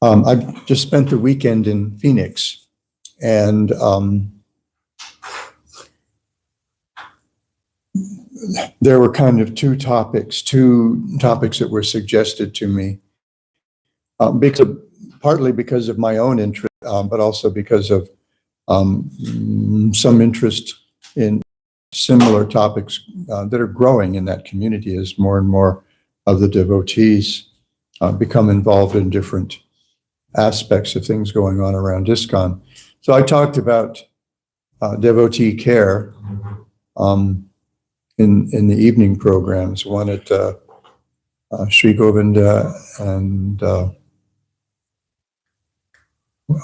I just spent the weekend in Phoenix, and there were kind of two topics that were suggested to me, partly because of my own interest, but also because of some interest in similar topics that are growing in that community as more and more of the devotees become involved in different aspects of things going on around ISKCON. So I talked about devotee care in the evening programs, one at Sri Govinda, and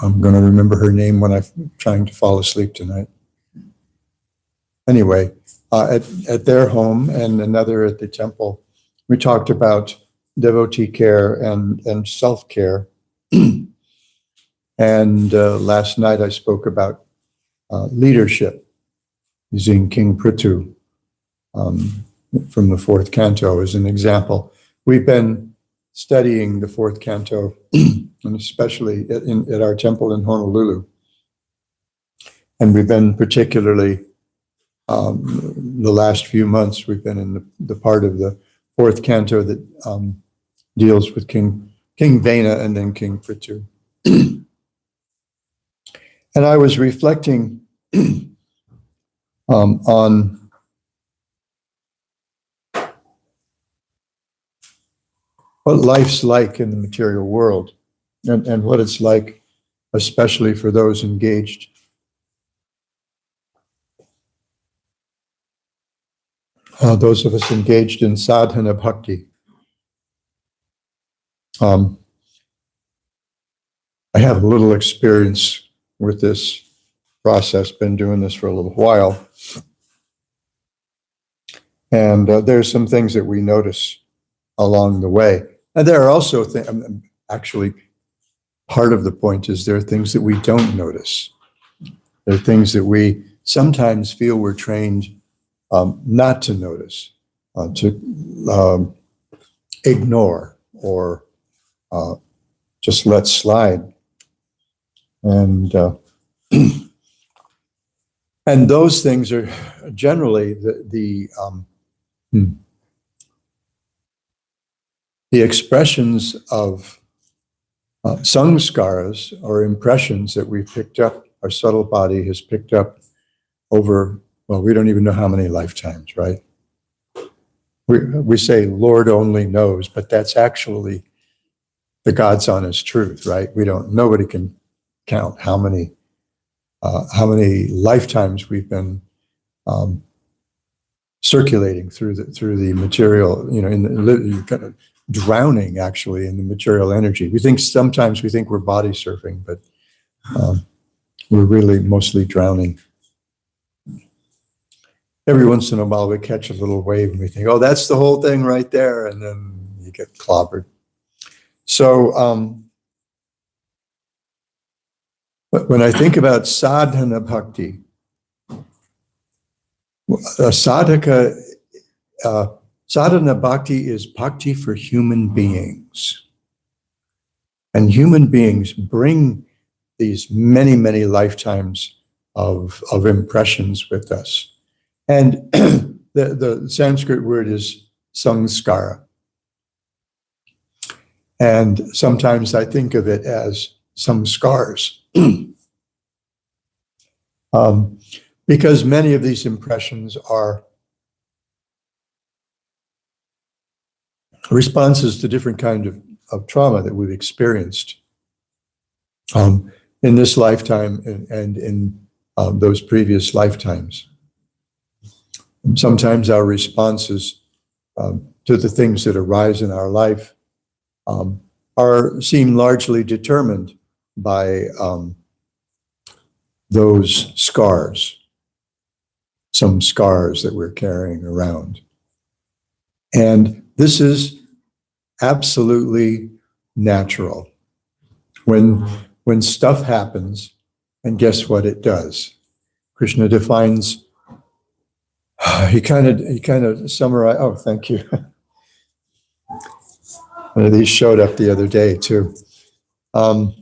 I'm going to remember her name when I'm trying to fall asleep tonight. Anyway, at their home and another at the temple, we talked about devotee care and self-care. And last night I spoke about leadership, using King Prithu from the fourth canto as an example. We've been studying the fourth canto, and especially at our temple in Honolulu. And we've been particularly, the last few months, we've been in the part of the fourth canto that deals with King Vena and then King Prithu. And I was reflecting on what life's like in the material world, and what it's like, especially for those engaged those of us engaged in sadhana bhakti. I have a little experience with this process, been doing this for a little while. And there's some things that we notice along the way. And there are also actually, part of the point is there are things that we don't notice. There are things that we sometimes feel we're trained not to notice, to ignore, or just let slide. And and those things are generally the expressions of samskaras, or impressions that we've picked up, our subtle body has picked up over, well, we don't even know how many lifetimes, right? We say Lord only knows, but that's actually the God's honest truth, right? Nobody can count how many lifetimes we've been circulating through the material, kind of drowning actually in the material energy. Sometimes we think we're body surfing, but we're really mostly drowning. Every once in a while we catch a little wave and we think, oh, that's the whole thing right there, and then you get clobbered. So but when I think about sadhana bhakti, sadhana bhakti is bhakti for human beings. And human beings bring these many, many lifetimes of impressions with us. And the Sanskrit word is samskara. And sometimes I think of it as some scars. Because many of these impressions are responses to different kind of trauma that we've experienced in this lifetime and in those previous lifetimes. Sometimes our responses to the things that arise in our life seem largely determined by those scars, some scars that we're carrying around. And this is absolutely natural. When stuff happens, and guess what it does? Krishna defines, he kind of summarized, oh, thank you. One of these showed up the other day too. Um,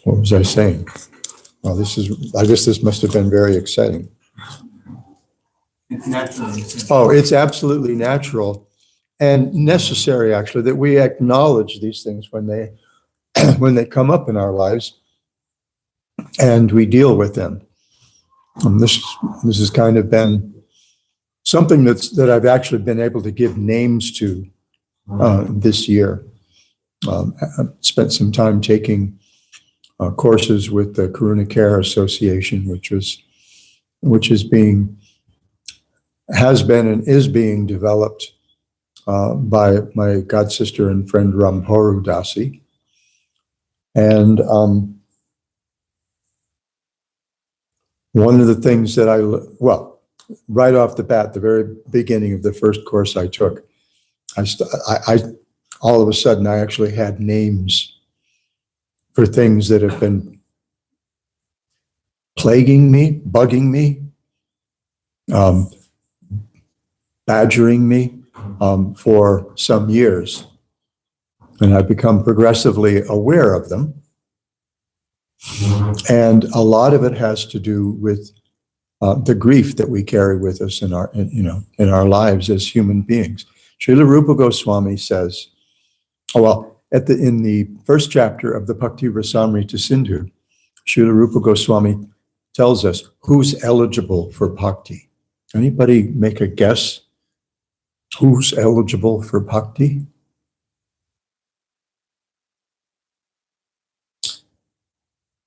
what was I saying? Well, I guess this must have been very exciting. It's natural. Oh, it's absolutely natural and necessary, actually, that we acknowledge these things when they when they come up in our lives and we deal with them. This has kind of been something that I've actually been able to give names to this year. I spent some time taking courses with the Karuna Care Association, which has been and is being developed by my god sister and friend Ramporu Dasi. And one of the things that right off the bat, the very beginning of the first course I took, I all of a sudden I actually had names for things that have been plaguing me, bugging me, badgering me for some years. And I've become progressively aware of them. And a lot of it has to do with the grief that we carry with us in our lives as human beings. Srila Rupa Goswami says, in the first chapter of the Bhakti Rasamrita Sindhu, Srila Rupa Goswami tells us who's eligible for bhakti. Anybody make a guess? Who's eligible for bhakti?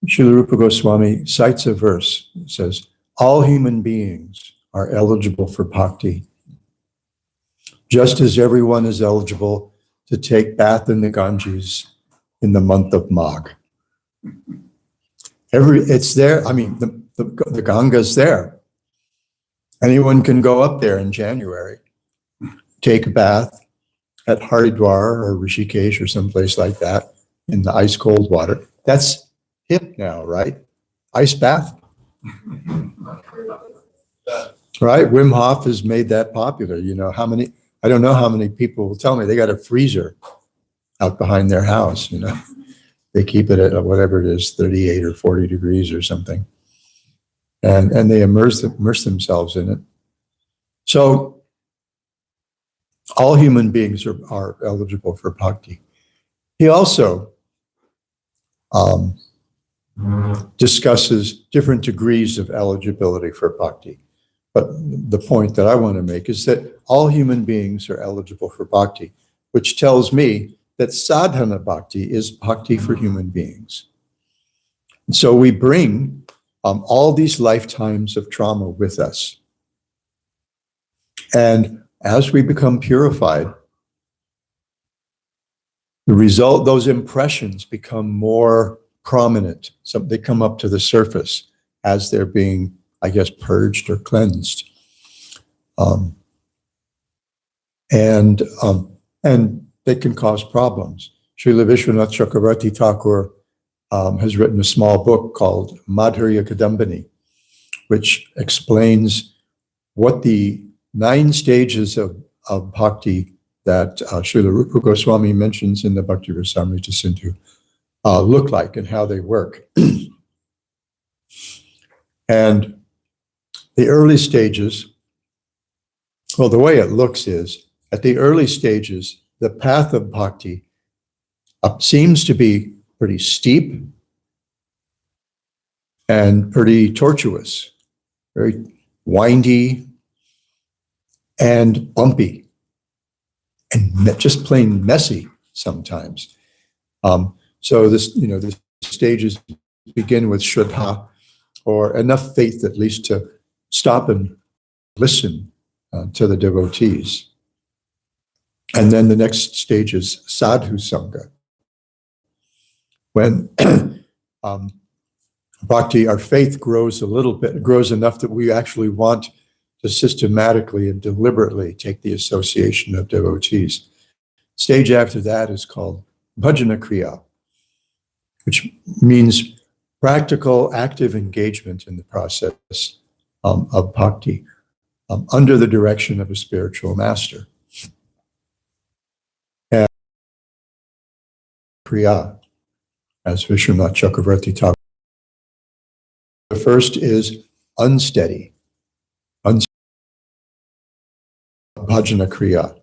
Srila Rupa Goswami cites a verse. It says, all human beings are eligible for bhakti, just as everyone is eligible to take bath in the Ganges in the month of Magh. It's there. I mean, the Ganga's there. Anyone can go up there in January, take a bath at Haridwar or Rishikesh or someplace like that in the ice cold water. That's hip now, right? Ice bath. Right? Wim Hof has made that popular. I don't know how many people will tell me they got a freezer out behind their house, They keep it at whatever it is, 38 or 40 degrees or something. And they immerse themselves in it. So all human beings are eligible for bhakti. He also discusses different degrees of eligibility for bhakti. But the point that I want to make is that all human beings are eligible for bhakti, which tells me that sadhana bhakti is bhakti for human beings. And so we bring all these lifetimes of trauma with us. And as we become purified, the result, those impressions become more prominent. So they come up to the surface as they're being, I guess, purged or cleansed. And they can cause problems. Srila Vishwanath Chakravarti Thakur has written a small book called Madhurya Kadambini, which explains what the 9 stages of bhakti that Srila Rupa Goswami mentions in the Bhakti Rasamrita Sindhu look like and how they work. And the early stages, well, the way it looks is, at the early stages, the path of bhakti seems to be pretty steep and pretty tortuous, very windy and bumpy and just plain messy sometimes. So the stages begin with Shraddha, or enough faith at least to stop and listen to the devotees. And then the next stage is sadhu sangha. When bhakti, our faith grows a little bit, grows enough that we actually want to systematically and deliberately take the association of devotees. Stage after that is called bhajana kriya, which means practical, active engagement in the process of bhakti under the direction of a spiritual master. Kriya, as Vishwanath Chakravarti taught. The first is unsteady bhajana Kriya.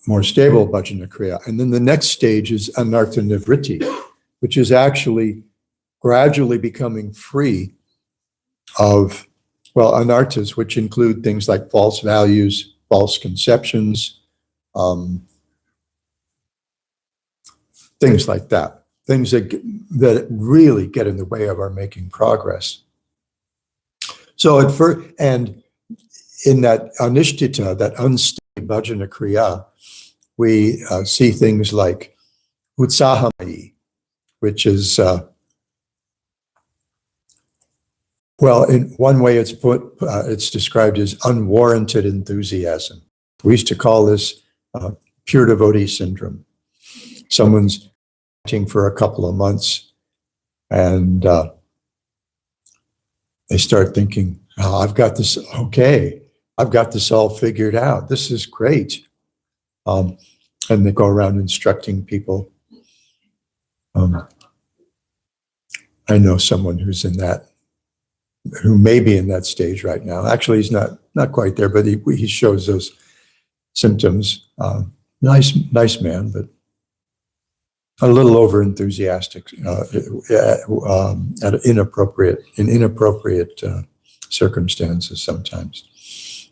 More stable bhajana Kriya. And then the next stage is anartha nivritti, which is actually gradually becoming free of, well, anarthas, which include things like false values, false conceptions, things like that, things that really get in the way of our making progress. So at first, and in that anishtita, that unsteady bhajana kriya, we see things like utsahamayi, which is, well, in one way it's described as unwarranted enthusiasm. We used to call this pure devotee syndrome. Someone's acting for a couple of months and they start thinking, oh, I've got this, okay, I've got this all figured out. This is great. And they go around instructing people. I know someone who's in that, who may be in that stage right now. Actually, he's not quite there, but he shows those symptoms. Nice man, but a little over enthusiastic at inappropriate circumstances sometimes.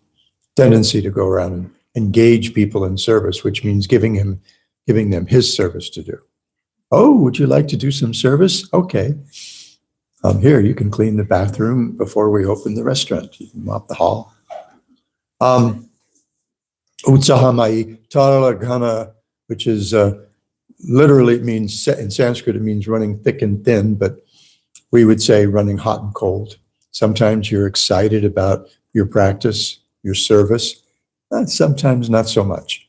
Tendency to go around and engage people in service, which means giving them his service to do. Oh, would you like to do some service? Okay. Here, you can clean the bathroom before we open the restaurant. You can mop the hall. Utsahamai Taragana, which is literally, it means, in Sanskrit, it means running thick and thin, but we would say running hot and cold. Sometimes you're excited about your practice, your service, and sometimes not so much.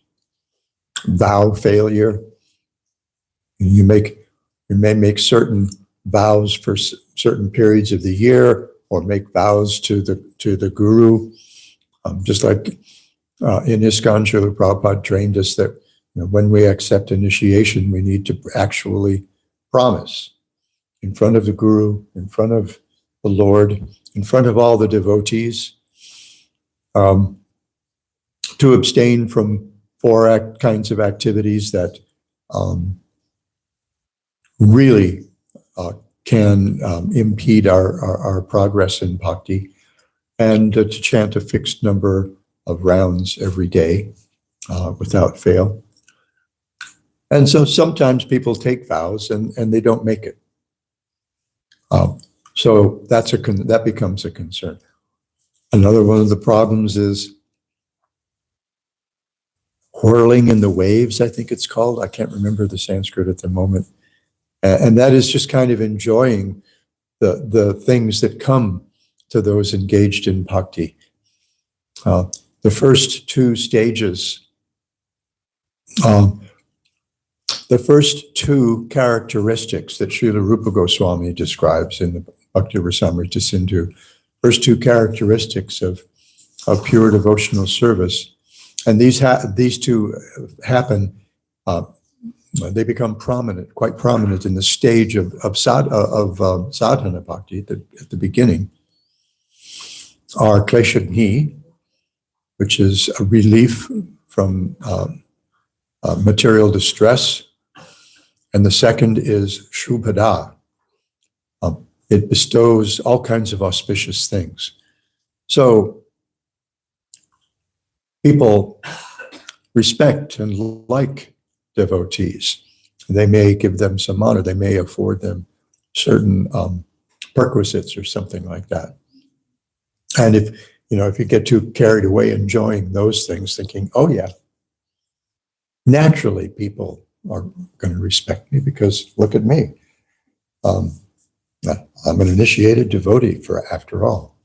Vow failure. You may make certain vows for certain periods of the year, or make vows to the guru. Just like in ISKCON, Srila Prabhupada trained us that when we accept initiation, we need to actually promise in front of the guru, in front of the Lord, in front of all the devotees, to abstain from four kinds of activities that really can impede our progress in bhakti, and to chant a fixed number of rounds every day without fail. And so sometimes people take vows and they don't make it. So that becomes a concern. Another one of the problems is whirling in the waves, I think it's called. I can't remember the Sanskrit at the moment. And that is just kind of enjoying the things that come to those engaged in bhakti. The first two stages, the first two characteristics that Srila Rupa Goswami describes in the Bhakti Rasamrita Sindhu, first two characteristics of pure devotional service, and these two happen. They become prominent, quite prominent in the stage of sadhana bhakti at the beginning. Are kleshagni, which is a relief from material distress, and the second is shubhada. It bestows all kinds of auspicious things. So people respect and like devotees. They may give them some honor. They may afford them certain perquisites or something like that. And if you get too carried away enjoying those things, thinking, oh yeah, naturally people are going to respect me because look at me. I'm an initiated devotee after all.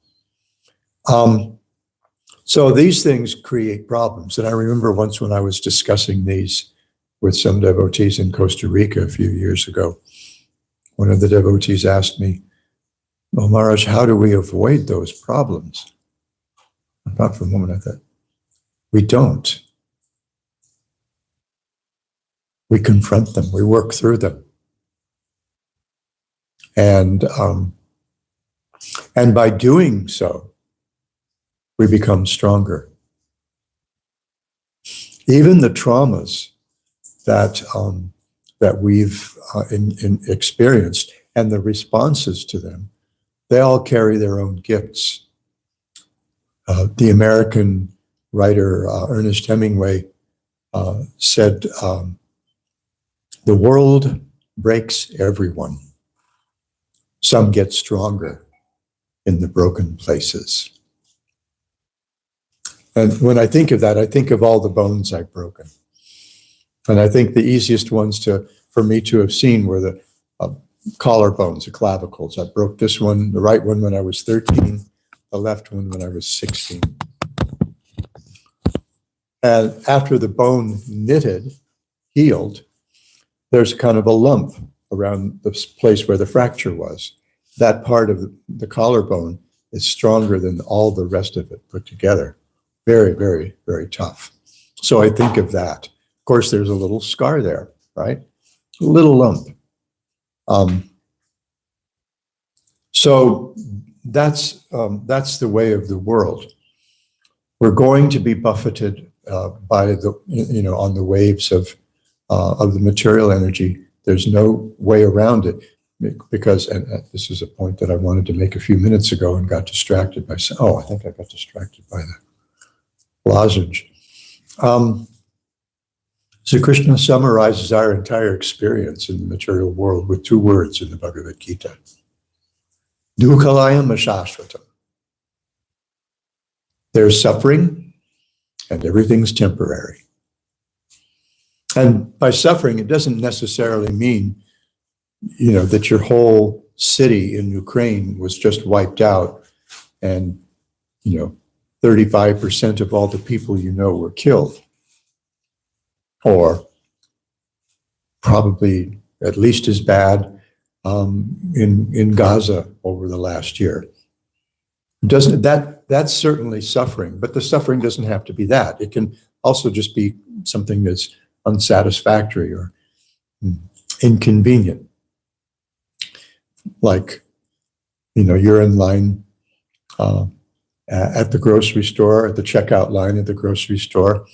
So these things create problems. And I remember once when I was discussing these with some devotees in Costa Rica a few years ago, one of the devotees asked me, "Well, Maharaj, how do we avoid those problems?" I thought for a moment, I thought, we don't. we confront them, we work through them. And by doing so, we become stronger. Even the traumas that we've experienced and the responses to them, they all carry their own gifts. The American writer Ernest Hemingway said, "The world breaks everyone. Some get stronger in the broken places." And when I think of that, I think of all the bones I've broken. And I think the easiest ones for me to have seen were the collarbones, the clavicles. I broke this one, the right one when I was 13, the left one when I was 16. And after the bone knitted, healed, there's kind of a lump around the place where the fracture was. That part of the collarbone is stronger than all the rest of it put together. Very, very, very tough. So I think of that. Of course, there's a little scar there, right? A little lump. So that's the way of the world. We're going to be buffeted by on the waves of the material energy. There's no way around it, because, and this is a point that I wanted to make a few minutes ago and got distracted by. Oh, I think I got distracted by the lozenge. So Krishna summarizes our entire experience in the material world with 2 words in the Bhagavad Gita: Dukhalayam ashashvatam. There's suffering and everything's temporary. And by suffering, it doesn't necessarily mean, that your whole city in Ukraine was just wiped out and, 35% of all the people were killed. Or probably at least as bad in Gaza over the last year. That's certainly suffering, but the suffering doesn't have to be that. It can also just be something that's unsatisfactory or inconvenient. Like, you're in line at the grocery store, at the checkout line at the grocery store,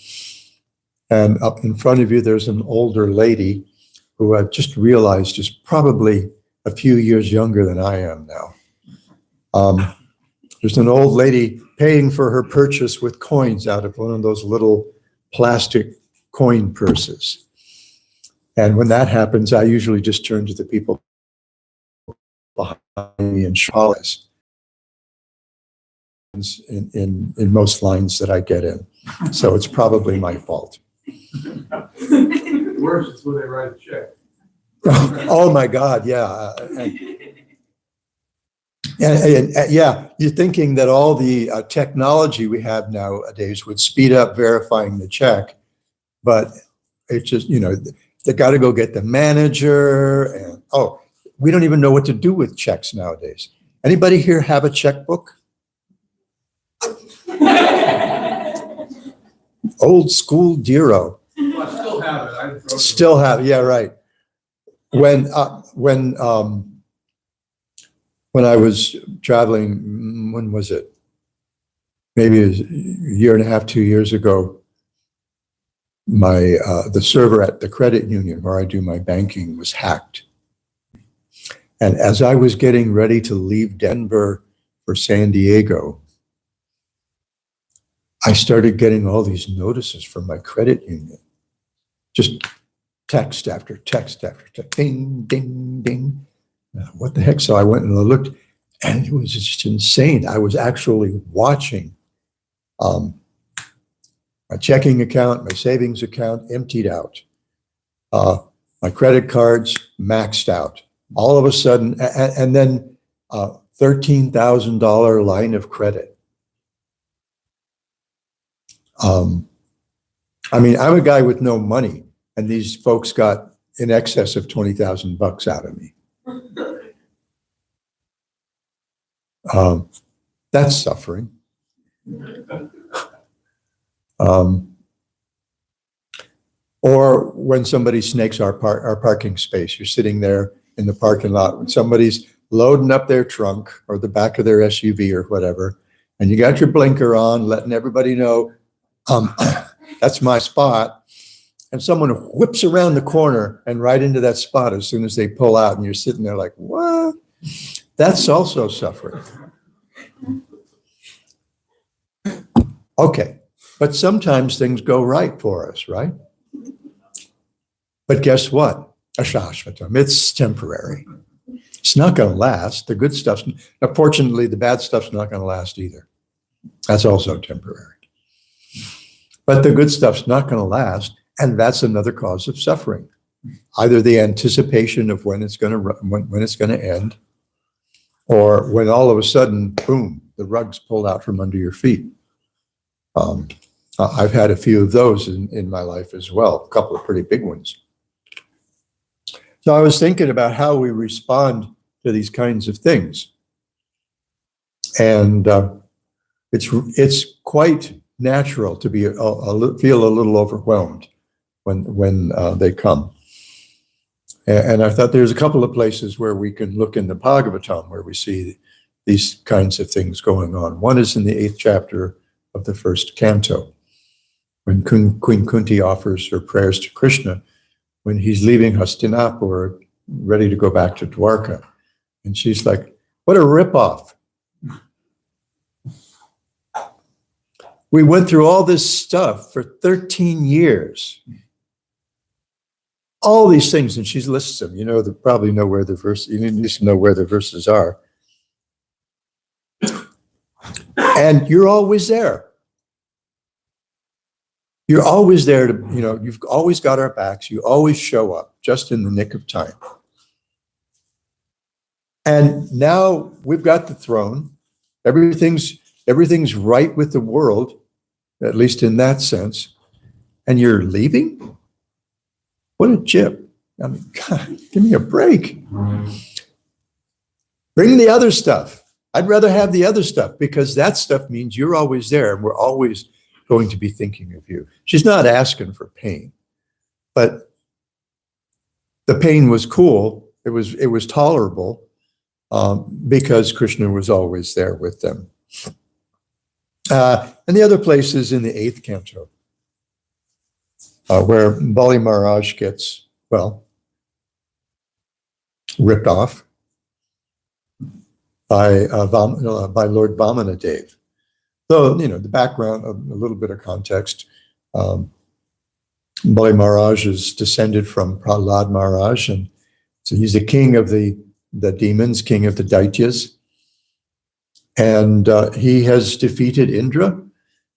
and up in front of you, there's an older lady who I've just realized is probably a few years younger than I am now. There's an old lady paying for her purchase with coins out of one of those little plastic coin purses. And when that happens, I usually just turn to the people behind me and shawless in most lines that I get in. So it's probably my fault. Worse is when they write a check. Oh my God, yeah. And yeah, you're thinking that all the technology we have nowadays would speed up verifying the check, but it's just, they got to go get the manager, and we don't even know what to do with checks nowadays. Anybody here have a checkbook? Old school Dero. Well, I still have it. Still have it. Yeah, right. When I was traveling, when was it? Maybe a year and a half, 2 years ago, the server at the credit union where I do my banking was hacked. And as I was getting ready to leave Denver for San Diego, I started getting all these notices from my credit union. Just text after text after text, ding, ding, ding. What the heck? So I went and looked, and it was just insane. I was actually watching my checking account, my savings account emptied out, my credit cards maxed out. All of a sudden, and then $13,000 line of credit. I mean, I'm a guy with no money, and these folks got in excess of $20,000 out of me. That's suffering. Or when somebody snakes our parking space, you're sitting there in the parking lot when somebody's loading up their trunk or the back of their SUV or whatever, and you got your blinker on, letting everybody know, that's my spot. And someone whips around the corner and right into that spot as soon as they pull out, and you're sitting there like, what? That's also suffering. Okay, but sometimes things go right for us, right? But guess what? Ashashvatam, it's temporary. It's not going to last. The good stuff's, unfortunately, the bad stuff's not going to last either. That's also temporary. But the good stuff's not going to last, and that's another cause of suffering. Either the anticipation of when it's going to end, or when all of a sudden, boom, the rug's pulled out from under your feet. I've had a few of those in my life as well, a couple of pretty big ones. So I was thinking about how we respond to these kinds of things. And it's quite natural to be feel a little overwhelmed when they come. And I thought there's a couple of places where we can look in the Bhagavatam where we see these kinds of things going on. One is in the 8th chapter of the 1st canto, when Queen Kunti offers her prayers to Krishna when he's leaving Hastinapur, ready to go back to Dwarka. And she's like, what a ripoff. We went through all this stuff for 13 years. All these things, and she lists them. You know, they probably know where the verse, you need to know where the verses are. And you're always there. You're always there to, you know, you've always got our backs. You always show up just in the nick of time. And now we've got the throne. Everything's right with the world, at least in that sense. And you're leaving? What a chip. I mean, God, give me a break. Bring the other stuff. I'd rather have the other stuff because that stuff means you're always there and we're always going to be thinking of you. She's not asking for pain, but the pain was cool. It was tolerable because Krishna was always there with them. And the other place is in the 8th canto, where Bali Maharaj gets, well, ripped off by Lord Vamanadev. So, you know, the background, a little bit of context. Bali Maharaj is descended from Prahlad Maharaj, and so he's the king of the demons, king of the Daityas. And he has defeated Indra,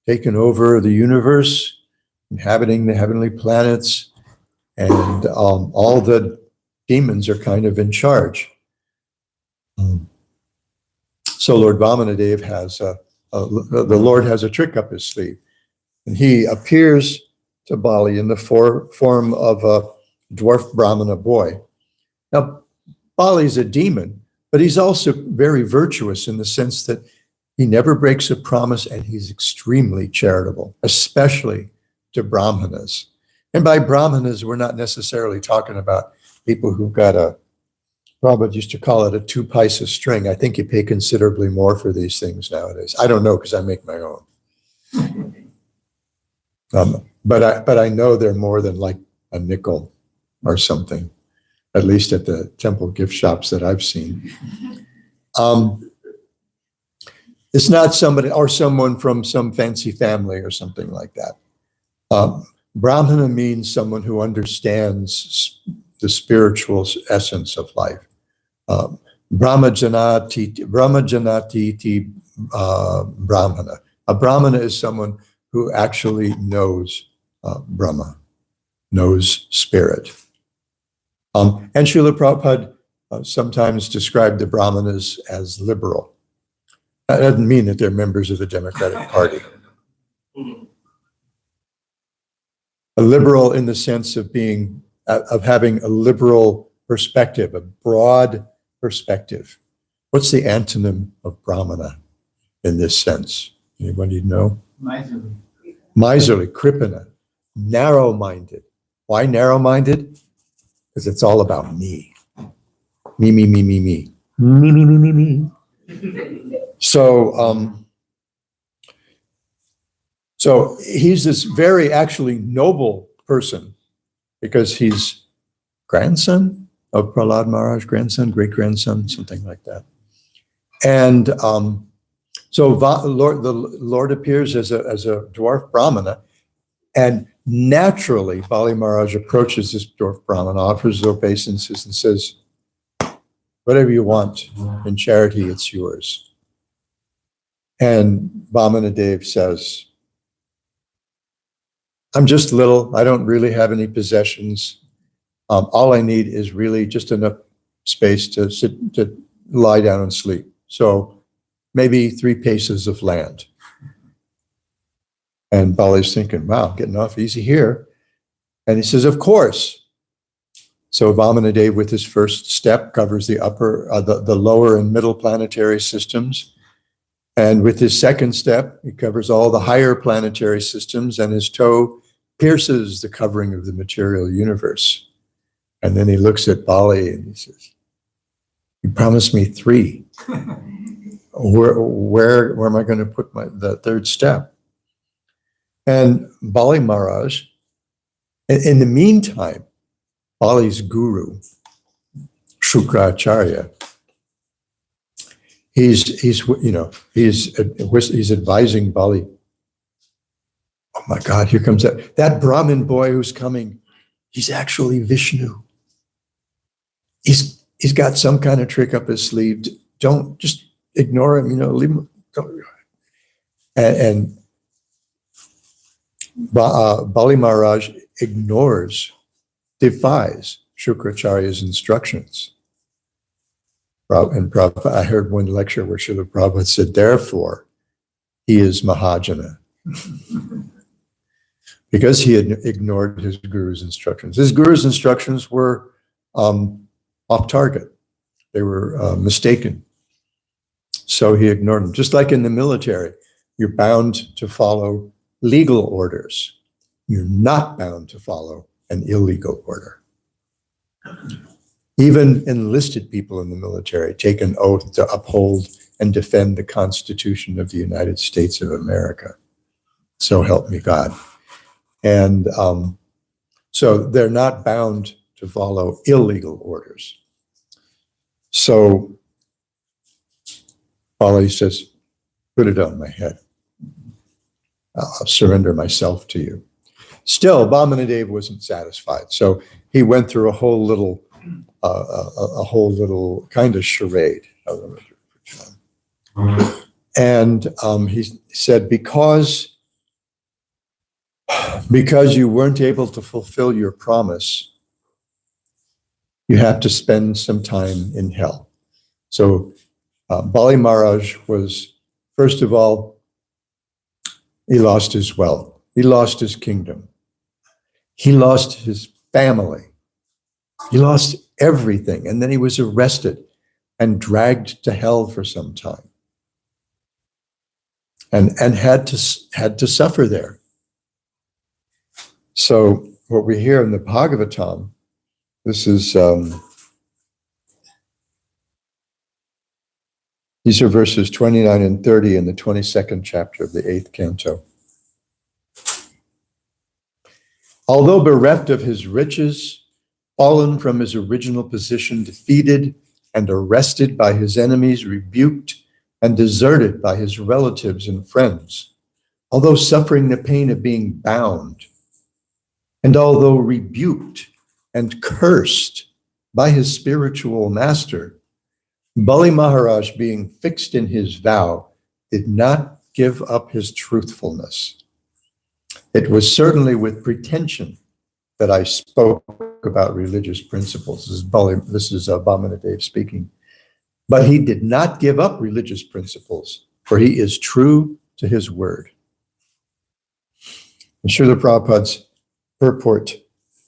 taken over the universe, inhabiting the heavenly planets, and all the demons are kind of in charge. So Lord Vamanadev has the Lord has a trick up his sleeve, and he appears to Bali in the form of a dwarf Brahmana boy. Now, Bali's a demon, but he's also very virtuous in the sense that he never breaks a promise and he's extremely charitable, especially to Brahmanas. And by Brahmanas, we're not necessarily talking about people who've got Prabhupada used to call it a 2-paisa string. I think you pay considerably more for these things nowadays. I don't know because I make my own. But I know they're more than like a nickel or something, at least at the temple gift shops that I've seen. It's not somebody or someone from some fancy family or something like that. Brahmana means someone who understands the spiritual essence of life. Brahmajanati Brahmana. A Brahmana is someone who actually knows Brahma, knows spirit. And Srila Prabhupada sometimes described the Brahmanas as liberal. That doesn't mean that they're members of the Democratic Party. A liberal in the sense of having a liberal perspective, a broad perspective. What's the antonym of Brahmana in this sense? Anybody know? Miserly. Miserly, Kripana, narrow-minded. Why narrow-minded? Because it's all about me. Me, me, me, me, me. Me, me, me, me, me. So, so he's this very actually noble person because he's grandson of Prahlad Maharaj, grandson, great-grandson, something like that. And so the Lord appears as a dwarf Brahmana, and naturally Bali Maharaj approaches this dwarf Brahmana, offers obeisances and says, whatever you want in charity, it's yours. And Vamana Dev says, I'm just little, I don't really have any possessions. All I need is really just enough space to lie down and sleep. So maybe 3 paces of land. And Bali's thinking, wow, getting off easy here. And he says, of course. So Vamana Dev with his first step covers the the lower and middle planetary systems. And with his second step, he covers all the higher planetary systems, and his toe pierces the covering of the material universe. And then he looks at Bali and he says, you promised me 3. Where am I going to put the third step? And Bali Maharaj, in the meantime, Bali's guru, Shukracharya, he's advising Bali. Oh my God, here comes that Brahmin boy who's coming. He's actually Vishnu. He's got some kind of trick up his sleeve. Don't just ignore him, leave him. And Bali Maharaj defies Shukracharya's instructions. And I heard one lecture where Srila Prabhupada said, therefore, he is Mahajana. Because he had ignored his guru's instructions. His guru's instructions were off target. They were mistaken. So he ignored them. Just like in the military, you're bound to follow legal orders. You're not bound to follow an illegal order. Even enlisted people in the military take an oath to uphold and defend the Constitution of the United States of America. So help me God. And so they're not bound to follow illegal orders. So Bali says, put it on my head. I'll surrender myself to you. Still, Vamana Dev wasn't satisfied. So he went through a whole little kind of charade. And he said, because you weren't able to fulfill your promise, you have to spend some time in hell. So Bali Maharaj was, first of all, he lost his wealth. He lost his kingdom. He lost his family. He lost everything. And then he was arrested and dragged to hell for some time. And had to suffer there. So what we hear in the Bhagavatam, this is, these are verses 29 and 30 in the 22nd chapter of the 8th canto. Although bereft of his riches, fallen from his original position, defeated and arrested by his enemies, rebuked and deserted by his relatives and friends, although suffering the pain of being bound, and although rebuked and cursed by his spiritual master, Bali Maharaj, being fixed in his vow, did not give up his truthfulness. It was certainly with pretension that I spoke about religious principles. This is Vamana Dev speaking. But he did not give up religious principles, for he is true to his word. And Srila Prabhupada's purport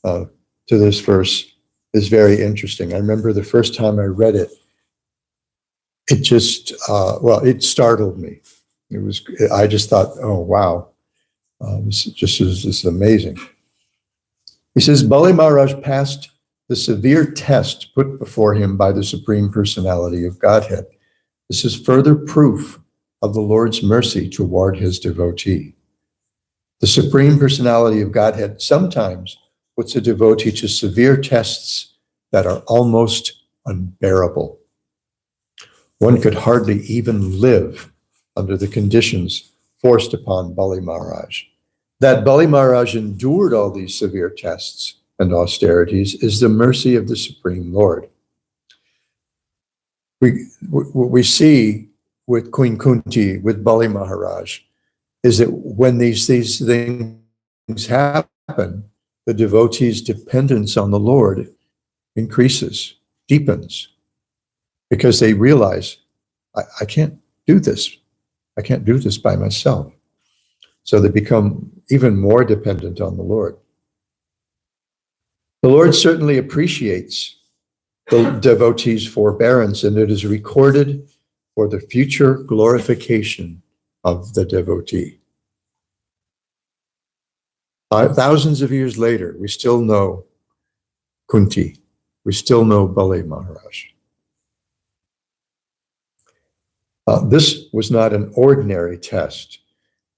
to this verse is very interesting. I remember the first time I read it, it just, it startled me. I just thought, oh, wow, this is amazing. He says, Bali Maharaj passed the severe test put before him by the Supreme Personality of Godhead. This is further proof of the Lord's mercy toward his devotee. The Supreme Personality of Godhead sometimes puts a devotee to severe tests that are almost unbearable. One could hardly even live under the conditions forced upon Bali Maharaj. That Bali Maharaj endured all these severe tests and austerities is the mercy of the Supreme Lord. What we see with Queen Kunti, with Bali Maharaj, is that when these things happen, the devotee's dependence on the Lord increases, deepens, because they realize, I can't do this. I can't do this by myself. So they become even more dependent on the Lord. The Lord certainly appreciates the devotee's forbearance, and it is recorded for the future glorification of the devotee. Thousands of years later, we still know Kunti. We still know Bali Maharaj. This was not an ordinary test.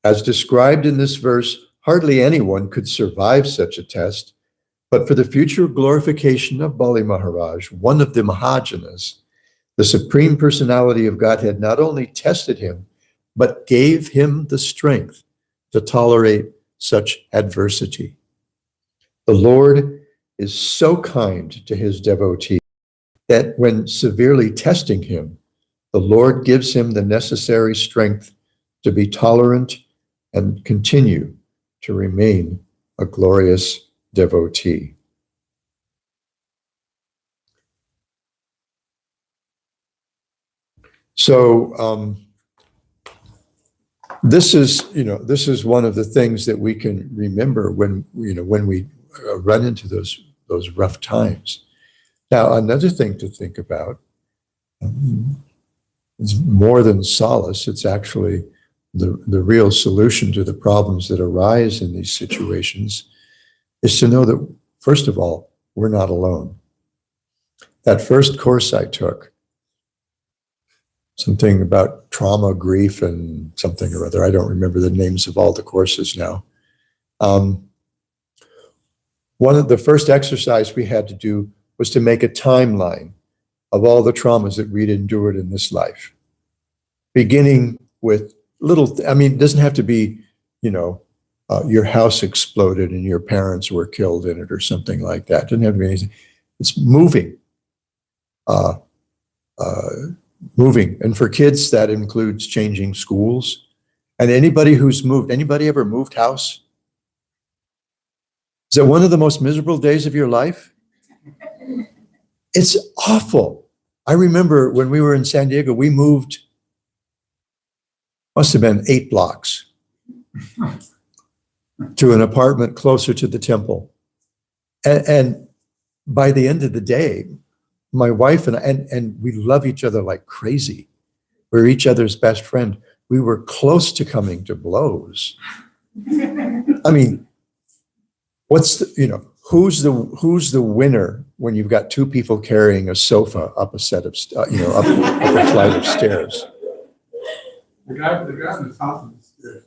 As described in this verse, hardly anyone could survive such a test, but for the future glorification of Bali Maharaj, one of the Mahajanas, the Supreme Personality of Godhead not only tested him, but gave him the strength to tolerate such adversity. The Lord is so kind to his devotee that when severely testing him, the Lord gives him the necessary strength to be tolerant and continue to remain a glorious devotee. So this is one of the things that we can remember when we run into those rough times. Now, another thing to think about, it's more than solace. It's actually the real solution to the problems that arise in these situations, is to know that, first of all, we're not alone. That first course I took, something about trauma, grief, and something or other. I don't remember the names of all the courses now. One of the first exercise we had to do was to make a timeline of all the traumas that we'd endured in this life, beginning with it doesn't have to be, your house exploded and your parents were killed in it or something like that. It doesn't have to be anything. It's moving. Moving. And for kids, that includes changing schools. And anybody who's moved, anybody ever moved house? Is it one of the most miserable days of your life? It's awful. I remember when we were in San Diego, we moved, must have been 8 blocks to an apartment closer to the temple. And by the end of the day, my wife and we love each other like crazy. We're each other's best friend. We were close to coming to blows. I mean, who's the winner when you've got 2 people carrying a sofa up a set of, up a flight of stairs? The guy on the top of the stairs.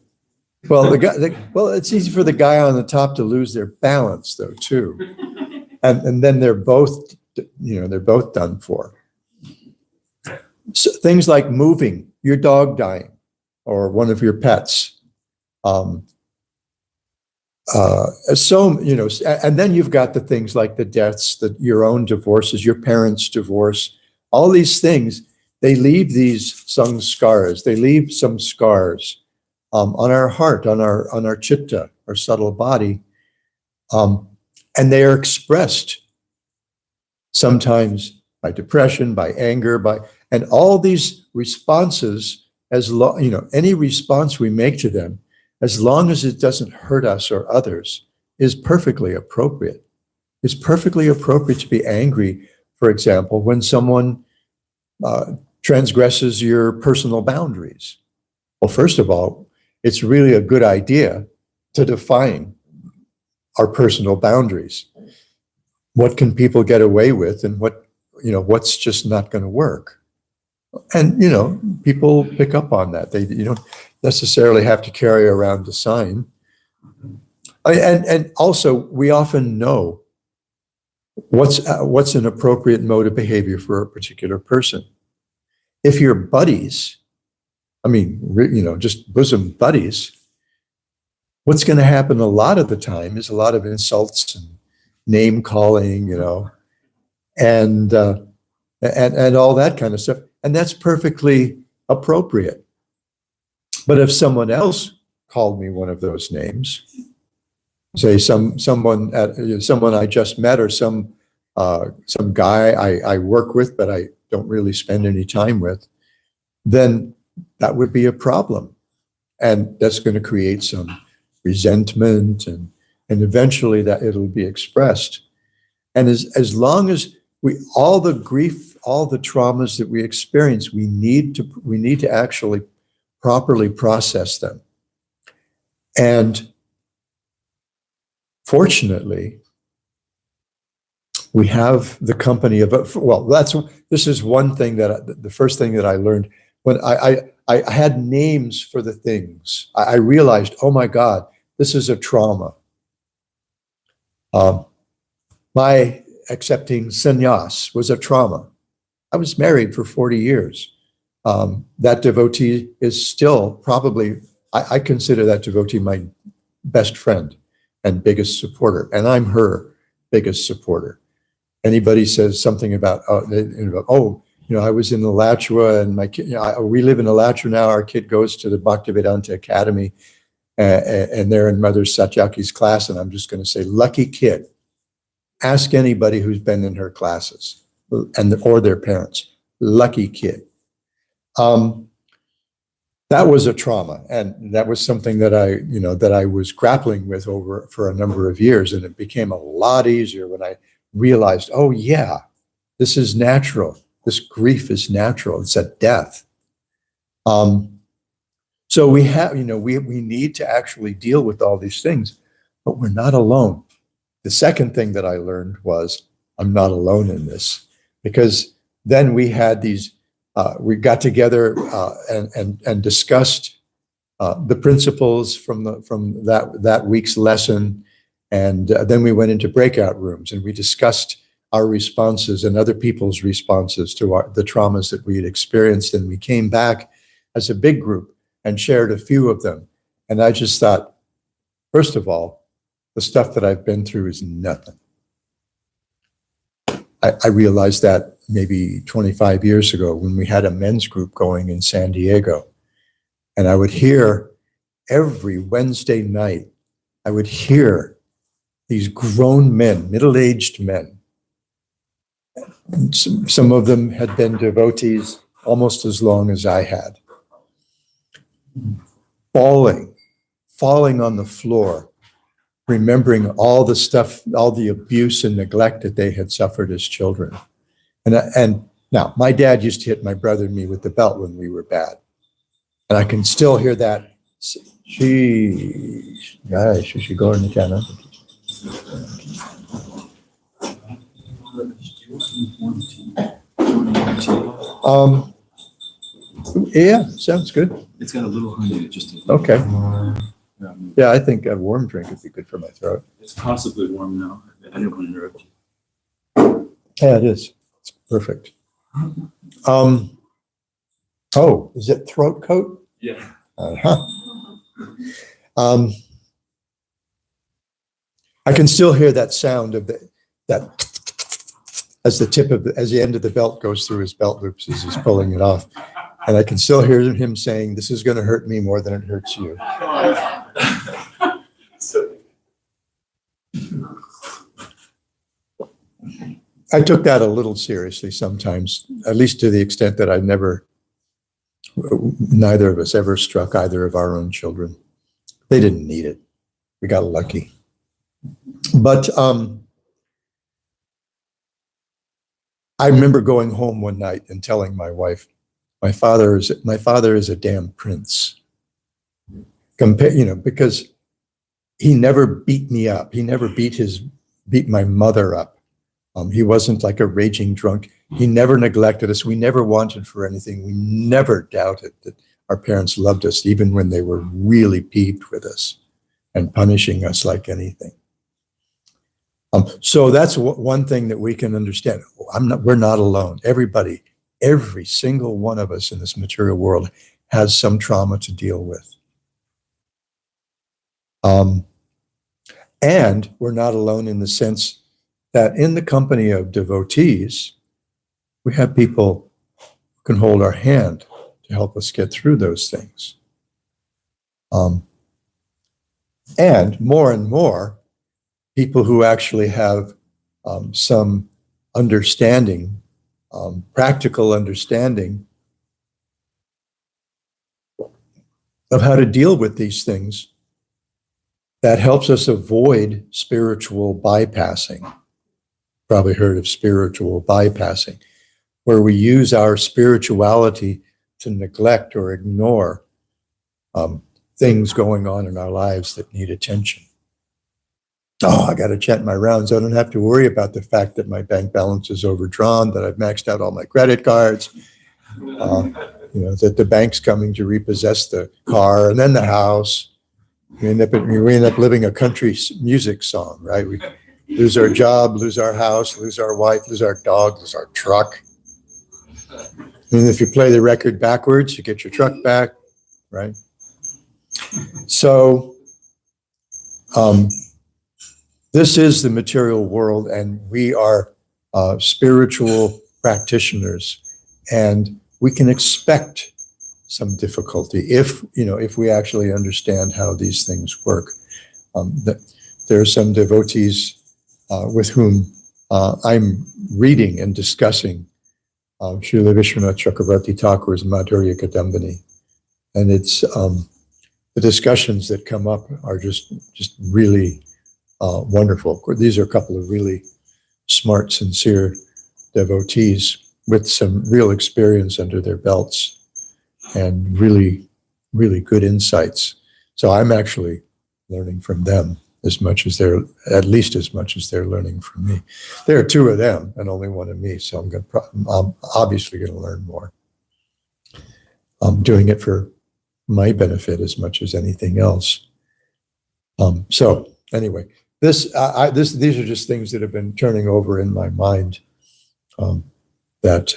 Well, it's easy for the guy on the top to lose their balance, though, too, and then they're both done for. So things like moving, your dog dying, or one of your pets. And then you've got the things like the deaths, your own divorces, your parents' divorce, all these things. They leave some scars. They leave some scars on our heart, on our chitta, our subtle body, and they are expressed sometimes by depression, by anger, and all these responses. Any response we make to them, as long as it doesn't hurt us or others, is perfectly appropriate. It's perfectly appropriate to be angry, for example, when someone transgresses your personal boundaries. Well, first of all, it's really a good idea to define our personal boundaries. What can people get away with, and what's just not going to work? And, people pick up on that. You don't necessarily have to carry around a sign. And also, we often know what's an appropriate mode of behavior for a particular person. If you're buddies, just bosom buddies, what's going to happen a lot of the time is a lot of insults and name calling, and all that kind of stuff. And that's perfectly appropriate. But if someone else called me one of those names, say someone I just met, or some guy I work with but I don't really spend any time with, then that would be a problem, and that's going to create some resentment, and eventually that it'll be expressed. And as long as all the grief, all the traumas that we experience, we need to actually properly process them. And fortunately, we have the company of, this is one thing the first thing that I learned when I had names for the things. I realized, oh my God, this is a trauma. My accepting sannyas was a trauma. I was married for 40 years. That devotee is still probably, I consider that devotee my best friend and biggest supporter, and I'm her biggest supporter. Anybody says something about, I was in Alachua, and my kid, we live in Alachua now. Our kid goes to the Bhaktivedanta Academy, and they're in Mother Satyaki's class, and I'm just going to say, lucky kid. Ask anybody who's been in her classes, or their parents. Lucky kid. That was a trauma, and that was something that I was grappling with for a number of years, and it became a lot easier when I realized, oh yeah, this is natural. This grief is natural. It's a death. So we have, we need to actually deal with all these things, but we're not alone. The second thing that I learned was I'm not alone in this, because then we had these, we got together and discussed the principles from that week's lesson, and then we went into breakout rooms and we discussed our responses and other people's responses to the traumas that we had experienced, and we came back as a big group and shared a few of them. And I just thought, first of all, the stuff that I've been through is nothing. I realized that maybe 25 years ago when we had a men's group going in San Diego. And I would hear every Wednesday night, I would hear these grown men, middle-aged men. Some of them had been devotees almost as long as I had. Falling on the floor, remembering all the stuff, all the abuse and neglect that they had suffered as children. And now, my dad used to hit my brother and me with the belt when we were bad. And I can still hear that. She go in the channel. Yeah, sounds good. It's got a little honey in it, just a little. Okay. Yeah, I think a warm drink would be good for my throat. It's possibly warm now. I didn't want to interrupt you. Yeah, it is. It's perfect. Is it throat coat? Yeah. I can still hear that sound of that as the end of the belt goes through his belt loops as he's pulling it off. And I can still hear him saying, "This is going to hurt me more than it hurts you." I took that a little seriously sometimes, at least to the extent that neither of us ever struck either of our own children. They didn't need it. We got lucky. But I remember going home one night and telling my wife, my father is a damn prince. Because he never beat me up. He never beat my mother up. He wasn't like a raging drunk. He never neglected us. We never wanted for anything. We never doubted that our parents loved us, even when they were really peeved with us and punishing us like anything. So that's one thing that we can understand. We're not alone. Everybody, every single one of us in this material world has some trauma to deal with. And we're not alone in the sense that in the company of devotees, we have people who can hold our hand to help us get through those things. And more, people who actually have some understanding, practical understanding of how to deal with these things that helps us avoid spiritual bypassing. Probably heard of spiritual bypassing, where we use our spirituality to neglect or ignore things going on in our lives that need attention. Oh, I got to chant my rounds. I don't have to worry about the fact that my bank balance is overdrawn, that I've maxed out all my credit cards, that the bank's coming to repossess the car and then the house. We end up living a country music song, right? We lose our job, lose our house, lose our wife, lose our dog, lose our truck. And if you play the record backwards, you get your truck back, right? So this is the material world, and we are spiritual practitioners, and we can expect some difficulty if we actually understand how these things work. There are some devotees with whom I'm reading and discussing Srila Vishwanath Chakravarti Thakur's Madhurya Kadambini, and it's the discussions that come up are just really wonderful. These are a couple of really smart, sincere devotees with some real experience under their belts and really, really good insights. So I'm actually learning from them at least as much as they're learning from me. There are two of them and only one of me, so I'm obviously going to learn more. I'm doing it for my benefit as much as anything else. So anyway, these are just things that have been turning over in my mind. That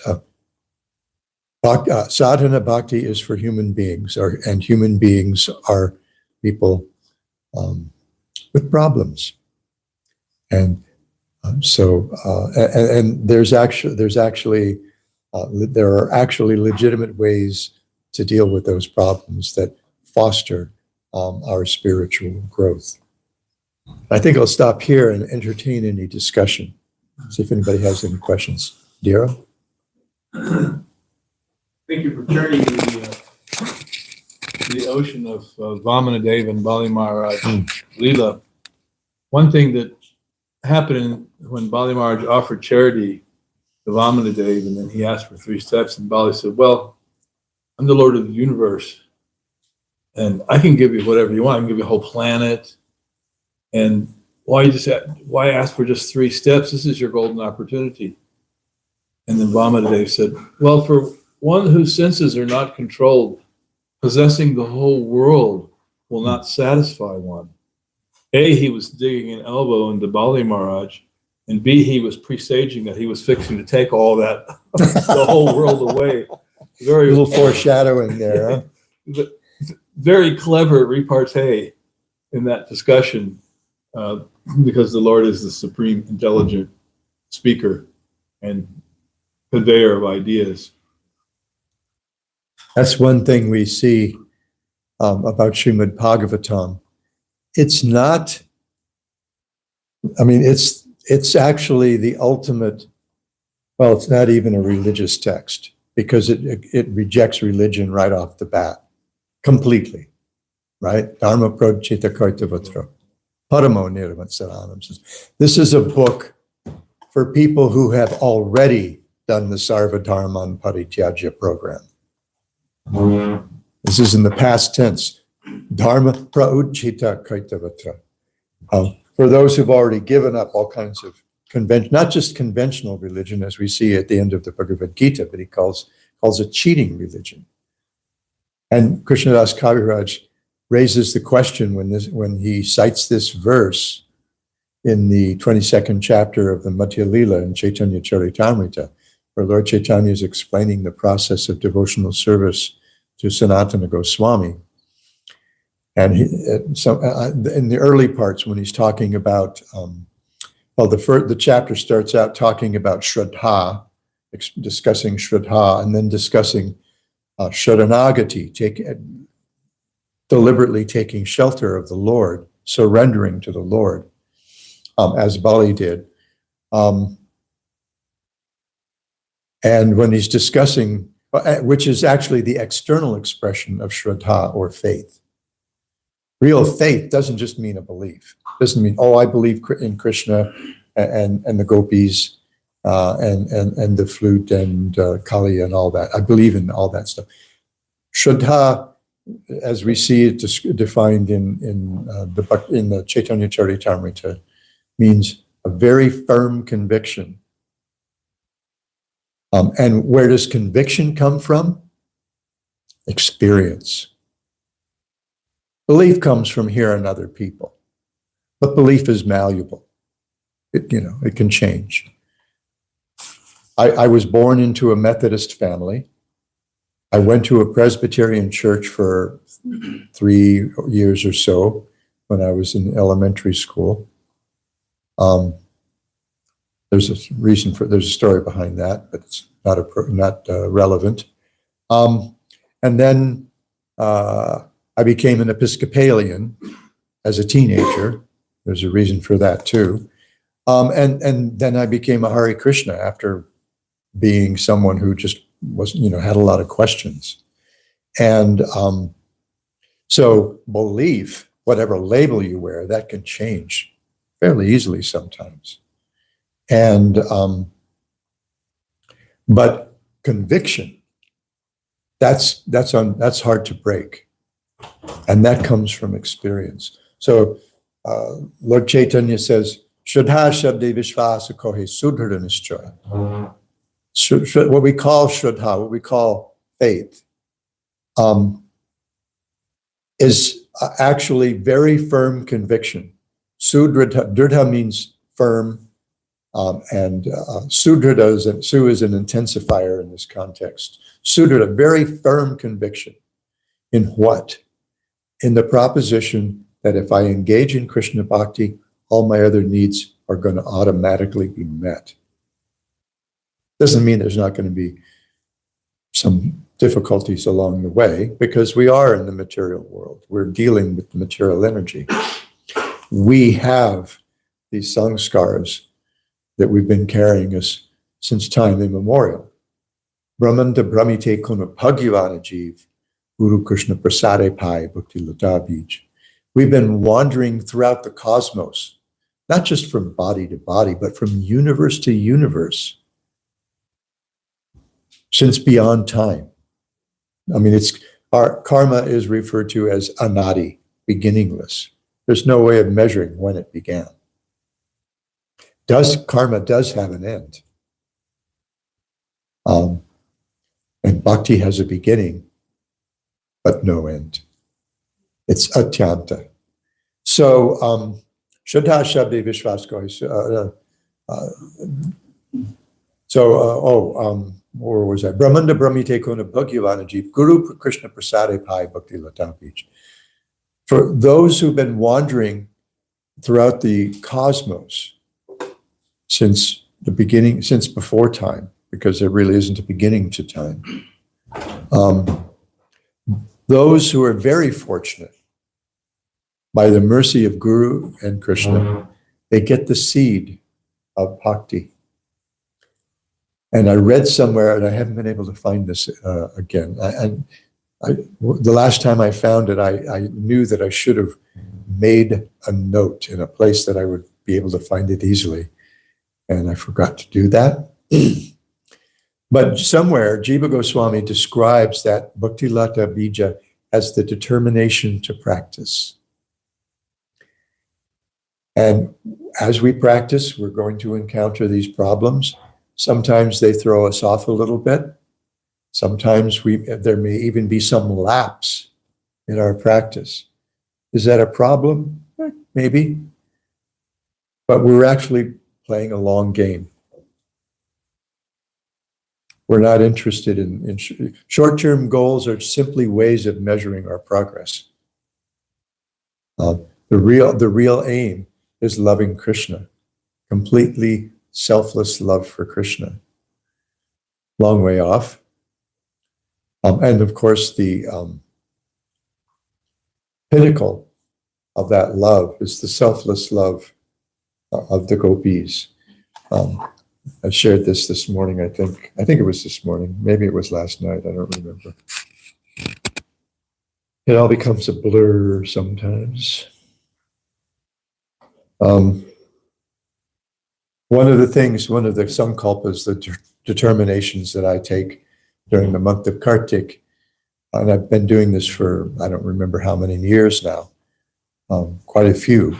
sadhana bhakti is for human beings, and human beings are people with problems, and there are actually legitimate ways to deal with those problems that foster our spiritual growth. I think I'll stop here and entertain any discussion. See if anybody has any questions. Dira? Thank you for turning the ocean of Vamanadeva and Bali Maharaj Leela. One thing that happened when Bali Maharaj offered charity to Vamanadeva, and then he asked for 3 steps, and Bali said, well, I'm the Lord of the universe, and I can give you whatever you want. I can give you a whole planet. And why ask for just 3 steps? This is your golden opportunity. And then Vamanadeva said, well, for one whose senses are not controlled, possessing the whole world will not satisfy one. A, he was digging an elbow into Bali Maharaj, and B, he was presaging that he was fixing to take all that, the whole world away. A little foreshadowing there, huh? Very clever repartee in that discussion, because the Lord is the supreme intelligent speaker and conveyor of ideas. That's one thing we see about Srimad Bhagavatam. It's not, it's actually the ultimate, well, it's not even a religious text, because it rejects religion right off the bat, completely, right? Dharma prodchita kartavatra, paramo nirvansaranam. This is a book for people who have already done the Sarva Dharman Parityajya program. This is in the past tense. Dharma praudchita kaitavatra. For those who've already given up all kinds of not just conventional religion, as we see at the end of the Bhagavad Gita, but he calls it cheating religion. And Krishnadas Kaviraj raises the question when he cites this verse in the 22nd chapter of the Madhya Lila in Chaitanya Charitamrita, where Lord Chaitanya is explaining the process of devotional service to Sanatana Goswami. And in the early parts, when he's talking about, the chapter starts out talking about Shraddha, discussing Shraddha, and then discussing Sharanagati, deliberately taking shelter of the Lord, surrendering to the Lord, as Bali did. And when he's discussing, which is actually the external expression of Shraddha or faith. Real faith doesn't just mean a belief. It doesn't mean, I believe in Krishna and the gopis and the flute and Kali and all that. I believe in all that stuff. Shraddha, as we see it defined in the Chaitanya Charitamrita, means a very firm conviction. And where does conviction come from? Experience. Belief comes from hearing other people, but belief is malleable. It can change. I was born into a Methodist family. I went to a Presbyterian church for 3 years or so when I was in elementary school. There's a story behind that, but it's not relevant. And then I became an Episcopalian as a teenager. There's a reason for that too. And then I became a Hare Krishna after being someone who just had a lot of questions. And so belief, whatever label you wear, that can change fairly easily sometimes. And but conviction, that's hard to break. And that comes from experience. So Lord Chaitanya says, Shraddha Shabde Vishvasa Kohe Sudhrita Nishchaya. What we call Shraddha, what we call faith, is actually very firm conviction. Dridha means firm, and Sudhrita Su is an intensifier in this context. Sudhrita, very firm conviction. In what? In the proposition that if I engage in Krishna Bhakti, all my other needs are going to automatically be met. Doesn't mean there's not going to be some difficulties along the way, because we are in the material world. We're dealing with the material energy. We have these sanskaras that we've been carrying us since time immemorial. Brahmanda Brahmite Kuna Bhagavana Jeev, Guru Krishna Prasade Pai Bhakti Lata Bij. We've been wandering throughout the cosmos, not just from body to body, but from universe to universe, since beyond time. I mean, our karma is referred to as anadi, beginningless. There's no way of measuring when it began. Karma does have an end. And bhakti has a beginning, but no end. It's atyanta. So, Shraddha Shabde Vishwas Kohe. Where was I? Brahmanda Brahmite Kuna Bhagavana Jeev, Guru Krishna Prasade Pai Bhakti Lata Bij. For those who've been wandering throughout the cosmos since the beginning, since before time, because there really isn't a beginning to time. Those who are very fortunate, by the mercy of Guru and Krishna, they get the seed of bhakti. And I read somewhere, and I haven't been able to find this again. The last time I found it, I knew that I should have made a note in a place that I would be able to find it easily. And I forgot to do that. But somewhere, Jiva Goswami describes that Bhakti Lata Bija as the determination to practice. And as we practice, we're going to encounter these problems. Sometimes they throw us off a little bit. Sometimes there may even be some lapse in our practice. Is that a problem? Maybe. But we're actually playing a long game. We're not interested in short-term goals are simply ways of measuring our progress. The real aim is loving Krishna, completely selfless love for Krishna. Long way off. And of course, the pinnacle of that love is the selfless love of the gopis. I shared this morning, I think it was this morning, maybe it was last night, I don't remember. It all becomes a blur sometimes. One of the sankalpas, the determinations that I take during the month of Kartik, and I've been doing this for, I don't remember how many years now, quite a few,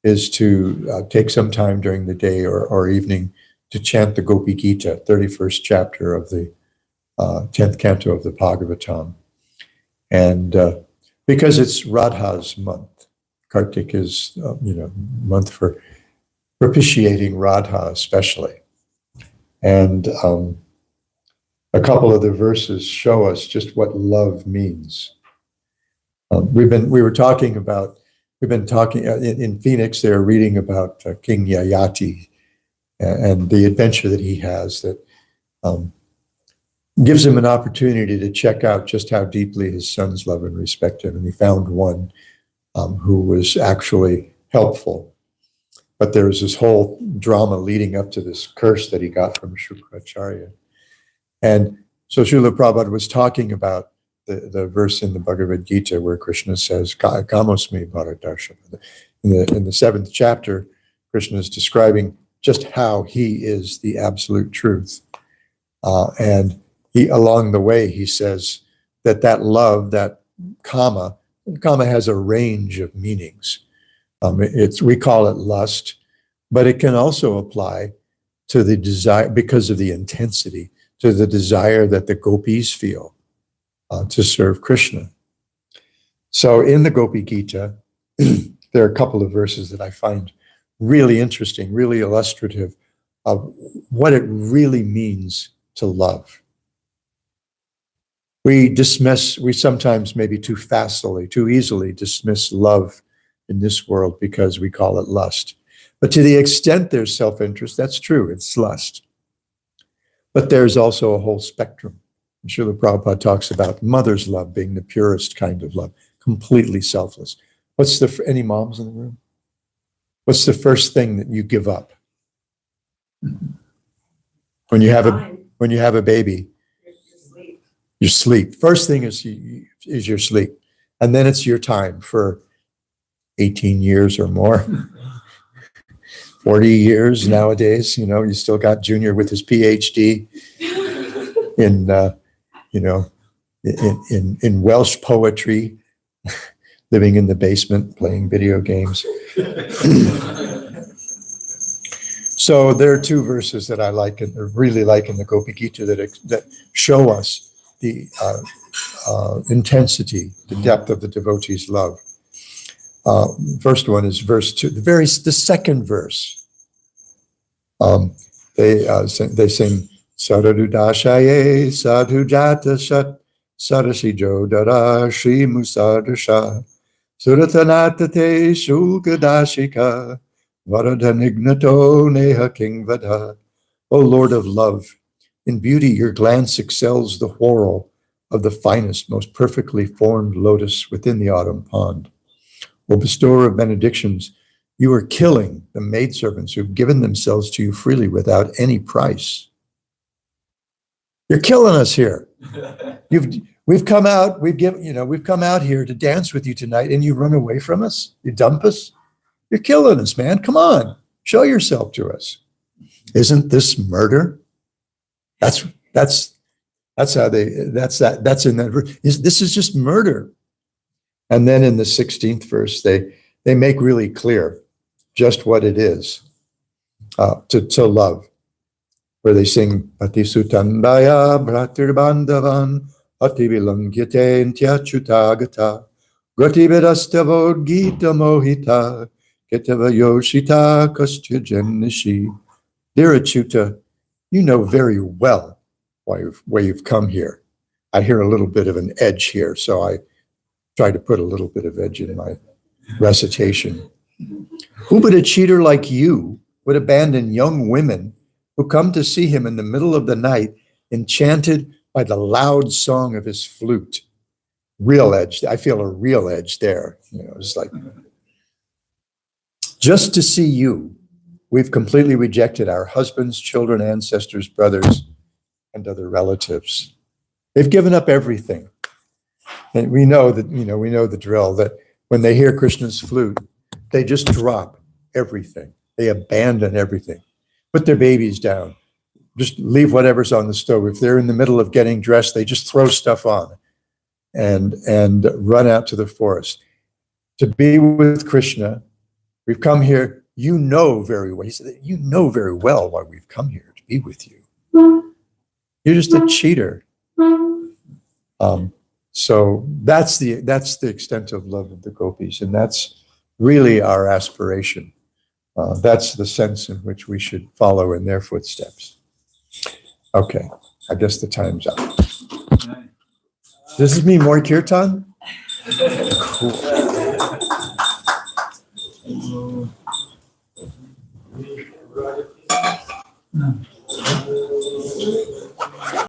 is to take some time during the day or evening to chant the Gopi Gita, 31st chapter of the 10th canto of the Bhagavatam. And because it's Radha's month, Kartik is, month for propitiating Radha especially. And a couple of the verses show us just what love means. We've been talking in Phoenix, they're reading about King Yayati and the adventure that he has that gives him an opportunity to check out just how deeply his sons love and respect him. And he found one who was actually helpful. But there was this whole drama leading up to this curse that he got from Shukracharya. And so Srila Prabhupada was talking about the verse in the Bhagavad Gita where Krishna says, Kamosmi Bharatarshava. In the 7th chapter, Krishna is describing just how he is the absolute truth. And along the way, he says that love, that kama has a range of meanings. We call it lust, but it can also apply to the desire, because of the intensity, to the desire that the gopis feel to serve Krishna. So in the Gopi Gita, there are a couple of verses that I find really interesting, really illustrative of what it really means to love. We sometimes maybe too easily dismiss love in this world because we call it lust. But to the extent there's self-interest, that's true, it's lust. But there's also a whole spectrum. Srila Prabhupada talks about mother's love being the purest kind of love, completely selfless. Any moms in the room? What's the first thing that you give up? When you have a baby? Your sleep. First thing is your sleep. And then it's your time for 18 years or more. 40 years nowadays, you still got Junior with his PhD in Welsh poetry, living in the basement, playing video games. So there are two verses that I like and really like in the Gopi Gita that show us the intensity, the depth of the devotee's love. First one is verse 2, the second verse. They sing Saradudashaye Sadhujata Shat Sarasijo Dara Shri Musadasha Suratanatate Shulkadashika Varadanignato Neha King Vada. O Lord of love, in beauty your glance excels the whorl of the finest, most perfectly formed lotus within the autumn pond. O bestower of benedictions, you are killing the maidservants who've given themselves to you freely without any price. You're killing us here. We've come out here to dance with you tonight, and you run away from us. You dump us. You're killing us, man. Come on, show yourself to us. Isn't this murder? That's in that verse. This is just murder. And then in the 16th verse, they make really clear just what it is, to love, where they sing Patisutandaya Bhratirbandavan Ativilangyate Ntyachutagata Grativedastavo Gita Mohita Ketava Yoshita Kastyajannishi. Dear Achyuta, you know very well why you've come here. I hear a little bit of an edge here, so I try to put a little bit of edge in my recitation. Who but a cheater like you would abandon young women who come to see him in the middle of the night, enchanted by the loud song of his flute? Real edge. I feel a real edge there. You know, it's like, just to see you, we've completely rejected our husbands, children, ancestors, brothers, and other relatives. They've given up everything. And we know that, we know the drill, that when they hear Krishna's flute, they just drop everything. They abandon everything. Put their babies down. Just leave whatever's on the stove. If they're in the middle of getting dressed, they just throw stuff on and run out to the forest. To be with Krishna, we've come here, you know very well. He said, you know very well why we've come here, to be with you. You're just a cheater. So that's the extent of love of the gopis, and that's really our aspiration. That's the sense in which we should follow in their footsteps. Okay, I guess the time's up. Does this mean more kirtan? Cool.